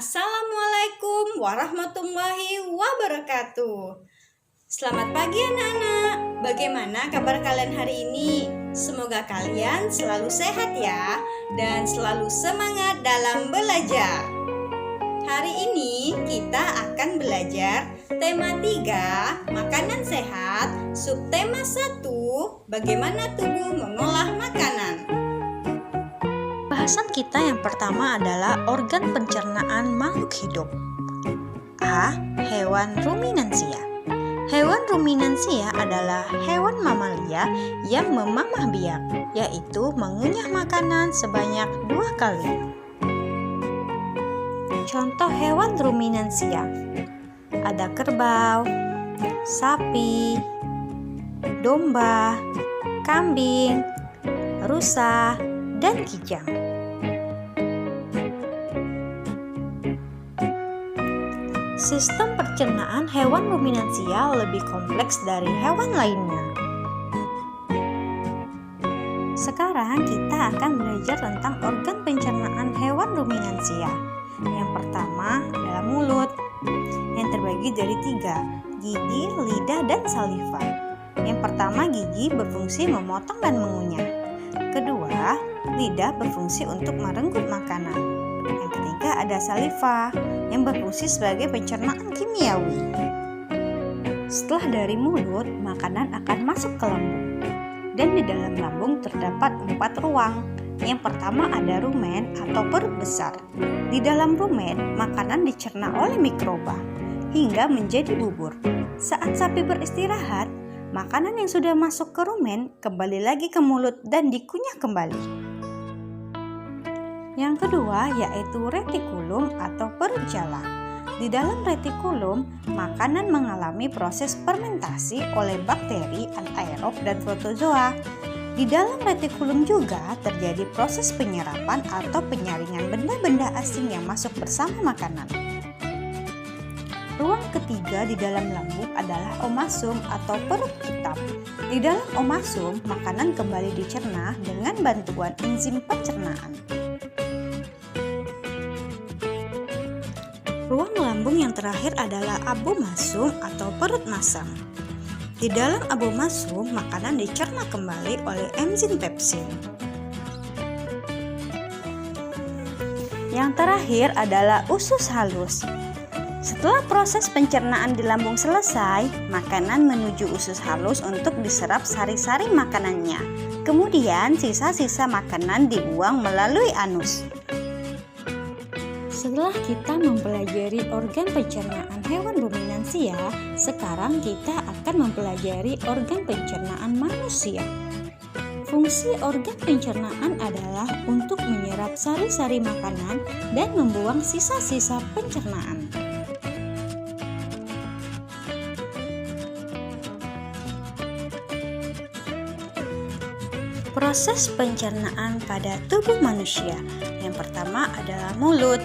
Assalamualaikum warahmatullahi wabarakatuh. Selamat pagi anak-anak. Bagaimana kabar kalian hari ini? Semoga kalian selalu sehat ya dan selalu semangat dalam belajar. Hari ini kita akan belajar tema 3, makanan sehat, subtema 1, bagaimana tubuh mengolah makanan. Bahasan kita yang pertama adalah organ pencernaan makhluk hidup. A. Hewan ruminansia. Hewan ruminansia adalah hewan mamalia yang memamah biak, yaitu mengunyah makanan sebanyak 2 kali. Contoh hewan ruminansia ada kerbau, sapi, domba, kambing, rusa, dan kijang. Sistem pencernaan hewan ruminansia lebih kompleks dari hewan lainnya. Sekarang kita akan belajar tentang organ pencernaan hewan ruminansia. Yang pertama adalah mulut, yang terbagi dari 3, gigi, lidah, dan saliva. Yang pertama, gigi berfungsi memotong dan mengunyah. Kedua, lidah berfungsi untuk merenggut makanan. Yang ketiga ada saliva yang berfungsi sebagai pencernaan kimiawi. Setelah dari mulut, makanan akan masuk ke lambung. Dan di dalam lambung terdapat 4 ruang. Yang pertama ada rumen atau perut besar. Di dalam rumen, makanan dicerna oleh mikroba hingga menjadi bubur. Saat sapi beristirahat, makanan yang sudah masuk ke rumen kembali lagi ke mulut dan dikunyah kembali. Yang kedua yaitu retikulum atau perut jala. Di dalam retikulum, makanan mengalami proses fermentasi oleh bakteri, anaerob, dan protozoa. Di dalam retikulum juga terjadi proses penyerapan atau penyaringan benda-benda asing yang masuk bersama makanan. Ruang ketiga di dalam lambung adalah omasum atau perut hitam. Di dalam omasum, makanan kembali dicerna dengan bantuan enzim pencernaan. Ruang lambung yang terakhir adalah abomasum atau perut masam. Di dalam abomasum, makanan dicerna kembali oleh enzim pepsin. Yang terakhir adalah usus halus. Setelah proses pencernaan di lambung selesai, makanan menuju usus halus untuk diserap sari-sari makanannya. Kemudian sisa-sisa makanan dibuang melalui anus. Setelah kita mempelajari organ pencernaan hewan ruminansia, sekarang kita akan mempelajari organ pencernaan manusia. Fungsi organ pencernaan adalah untuk menyerap sari-sari makanan dan membuang sisa-sisa pencernaan. Proses pencernaan pada tubuh manusia. Yang pertama adalah mulut.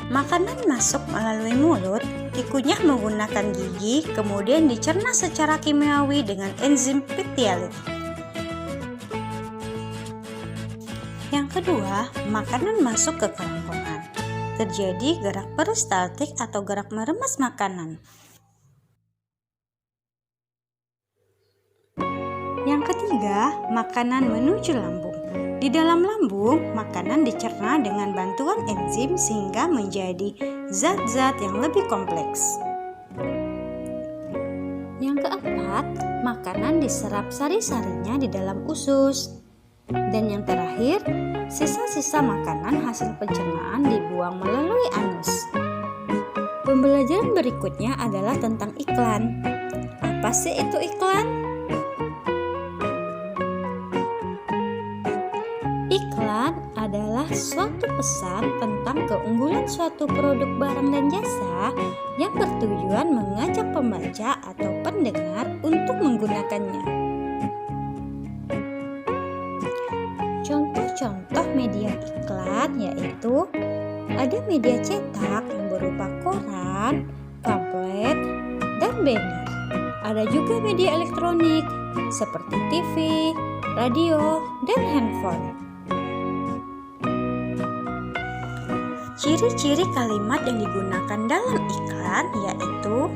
Makanan masuk melalui mulut, dikunyah menggunakan gigi, kemudian dicerna secara kimiawi dengan enzim ptyalin. Yang kedua, makanan masuk ke kerongkongan. Terjadi gerak peristaltik atau gerak meremas makanan. Yang ketiga, makanan menuju lambung. Di dalam lambung, makanan dicerna dengan bantuan enzim sehingga menjadi zat-zat yang lebih kompleks. Yang keempat, makanan diserap sari-sarinya di dalam usus. Dan yang terakhir, sisa-sisa makanan hasil pencernaan dibuang melalui anus. Pembelajaran berikutnya adalah tentang iklan. Apa sih itu iklan? Iklan adalah suatu pesan tentang keunggulan suatu produk barang dan jasa yang bertujuan mengajak pembaca atau pendengar untuk menggunakannya. Contoh-contoh media iklan yaitu ada media cetak yang berupa koran, pamflet, dan banner. Ada juga media elektronik seperti TV, radio, dan handphone. Ciri-ciri kalimat yang digunakan dalam iklan yaitu: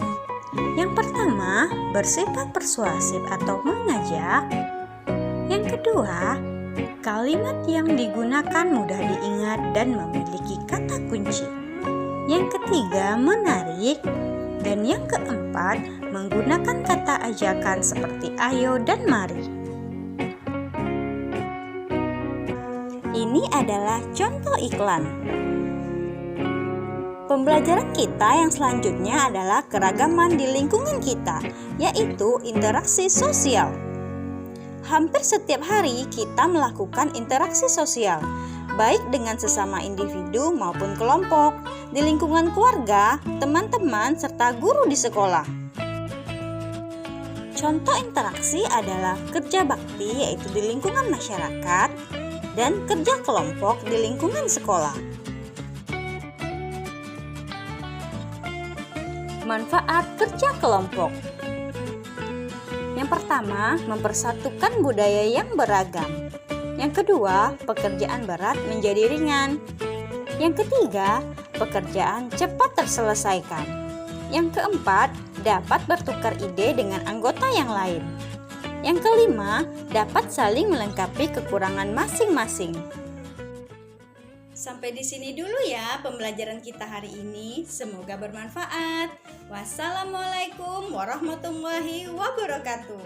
yang pertama, bersifat persuasif atau mengajak. Yang kedua, kalimat yang digunakan mudah diingat dan memiliki kata kunci. Yang ketiga, menarik. Dan yang keempat, menggunakan kata ajakan seperti ayo dan mari. Ini adalah contoh iklan. Pembelajaran kita yang selanjutnya adalah keragaman di lingkungan kita, yaitu interaksi sosial. Hampir setiap hari kita melakukan interaksi sosial, baik dengan sesama individu maupun kelompok, di lingkungan keluarga, teman-teman, serta guru di sekolah. Contoh interaksi adalah kerja bakti, yaitu di lingkungan masyarakat, dan kerja kelompok di lingkungan sekolah. Manfaat kerja kelompok. Yang pertama, mempersatukan budaya yang beragam. Yang kedua, pekerjaan berat menjadi ringan. Yang ketiga, pekerjaan cepat terselesaikan. Yang keempat, dapat bertukar ide dengan anggota yang lain. Yang kelima, dapat saling melengkapi kekurangan masing-masing. Sampai di sini dulu ya pembelajaran kita hari ini. Semoga bermanfaat. Wassalamualaikum warahmatullahi wabarakatuh.